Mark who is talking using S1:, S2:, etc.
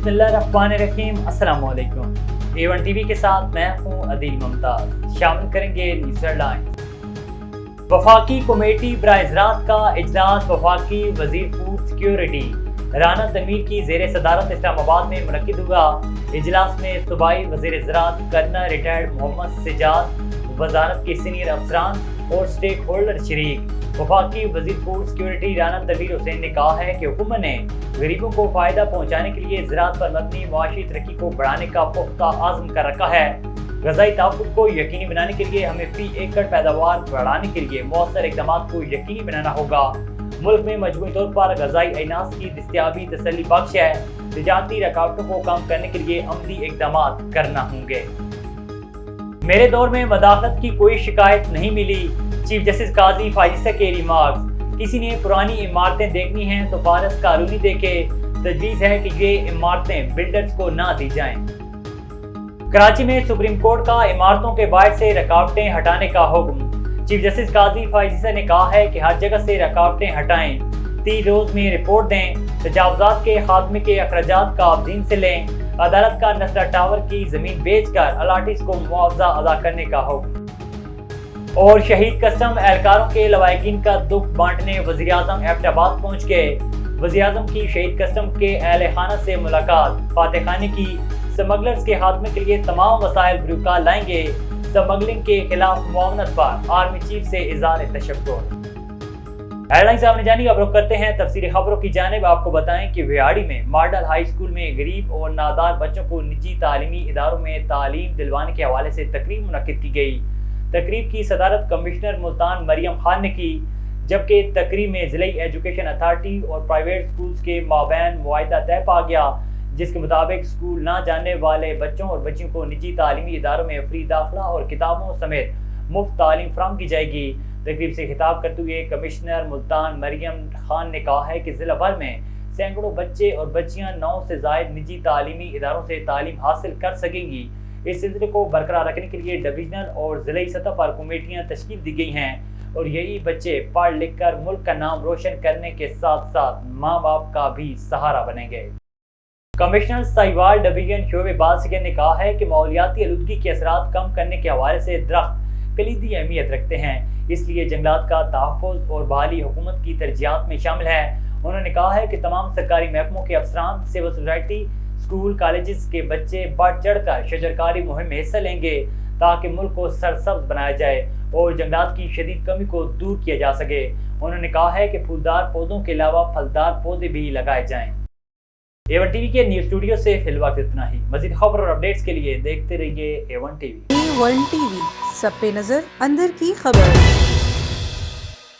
S1: बिस्मिल्लाहिर्रहमानिर्रहीम। अस्सलाम वालेकुम। A1 टीवी के साथ मैं हूं अदील मुमताज। शामिल करेंगे न्यूज़ हेडलाइंस। वफाकी कमेटी बराए ज़राअत का इजलास वफाकी वजीर फूड सिक्योरिटी राना तनवीर की ज़ेर सदारत इस्लामाबाद में मुनक्किद हुआ। इजलास में सूबाई वजीर ज़राअत कर्नल रिटायर्ड मोहम्मद सिजाद, वजारत के सीनियर अफसरान और स्टेक होल्डर शरीक। वफाकी वजीर फूड सिक्योरिटी राना तनवीर हुसैन ने कहा है कि हुकूमत ने गरीबों को फ़ायदा पहुँचाने के लिए ज़राअत पर मबनी मुआशी तरक्की को बढ़ाने का पुख्ता आज़म कर रखा है। ग़ज़ाई तहफ़्फ़ुज़ को यकीनी बनाने के लिए हमें फ़ी एकड़ पैदावार बढ़ाने के लिए मौसर इक़दामात को यकीनी बनाना होगा। मुल्क में मजमूई तौर पर ग़ज़ाई अनाज की दस्तयाबी तसल्ली बख्श है। तिजारती रुकावटों को कम करने के लिए अमली इक़दामात करना होंगे। मेरे दौर में मदाखलत की कोई शिकायत नहीं मिली। चीफ जस्टिस काजी फाइज़ा के रिमार्क्स। किसी ने पुरानी इमारतें देखनी हैं तो फारस कानूनी देखे। तजवीज़ है कि ये इमारतें बिल्डर्स को ना दी जाएं। कराची में सुप्रीम कोर्ट का इमारतों के बाहर से रुकावटें हटाने का हुक्म। चीफ जस्टिस काजी फाइज़ा ने कहा है कि हर जगह से रुकावटें हटाएं, 3 रोज में रिपोर्ट दें, तजावुज़ात के खात्मे के अखराजात का अवधीन से लें। अदालत का नस्ला टावर की जमीन बेचकर अलाटीज को मुआवजा अदा करने का हुक्म। और शहीद कस्टम एहलकारों के लवाहिकीन का दुख बांटने वज़ीर आज़म एबटाबाद पहुँच गए। वज़ीर आज़म की शहीद कस्टम के अहले खाना से मुलाकात, फातह खाने की। स्मगलर्स के खात्मे के लिए तमाम वसाइल बरूकार लाएंगे। स्मगलिंग के खिलाफ मुआवनत पर आर्मी चीफ से इज़हार तशक्कुर। हेडलाइंस आपने जानी, अब रुख करते हैं तफसीली खबरों की जानिब। आपको बताएं कि विहाड़ी में मॉडल हाई स्कूल में गरीब और नादार बच्चों को निजी तालीमी इदारों में तालीम दिलवाने के हवाले से तकरीब मुनक्किद की गई। तकरीब की सदारत कमिश्नर मुल्तान मरियम खान ने की, जबकि तकरीब में ज़िला एजुकेशन अथॉरिटी और प्राइवेट स्कूल्स के माबैन मुआहिदा तय पा गया, जिसके मुताबिक स्कूल ना जाने वाले बच्चों और बच्चियों को निजी तालीमी इदारों में फ्री दाखिला और किताबों समेत मुफ्त तालीम फराहम की जाएगी। तकरीब से खिताब करते हुए कमिश्नर मुल्तान मरियम खान ने कहा है कि जिला भर में सैकड़ों बच्चे और बच्चियां 9 से ज़ायद निजी तालीमी इदारों से तालीम हासिल कर सकेंगी। इस सिलसिले को बरकरार रखने के लिए डिविजनल और ज़िलाई सतह पर कमेटियां तश्कील दी गई हैं और यही बच्चे पढ़ लिख कर मुल्क का नाम रोशन करने के साथ साथ माँ बाप का भी सहारा बनेंगे। कमिश्नर साहिवाल डिवीजन शोबे बालसिगन ने कहा है कि माहौलियाती आलूदगी के असरात कम करने के हवाले से दरख्त कलीदी अहमियत रखते हैं, इसलिए जंगलात का तहफ़्फ़ुज़ और बहाली हुकूमत की तरजीहात में शामिल है। उन्होंने कहा है कि तमाम सरकारी महकमों के अफसरान, सिविल सोसाइटी, स्कूल कॉलेजेस के बच्चे बढ़ चढ़ कर शजरकारी मुहिम में हिस्सा लेंगे ताकि मुल्क को सरसब्ज बनाया जाए और जंगलात की शदीद कमी को दूर किया जा सके। उन्होंने कहा है कि फूलदार पौधों के अलावा फलदार पौधे भी लगाए जाएं। A1 टीवी के न्यूज़ स्टूडियो से फिलहाल इतना ही। मज़ीद खबर और अपडेट्स के लिए देखते रहिए A1 टीवी।
S2: A1 टीवी, सब पे नजर, अंदर की खबर।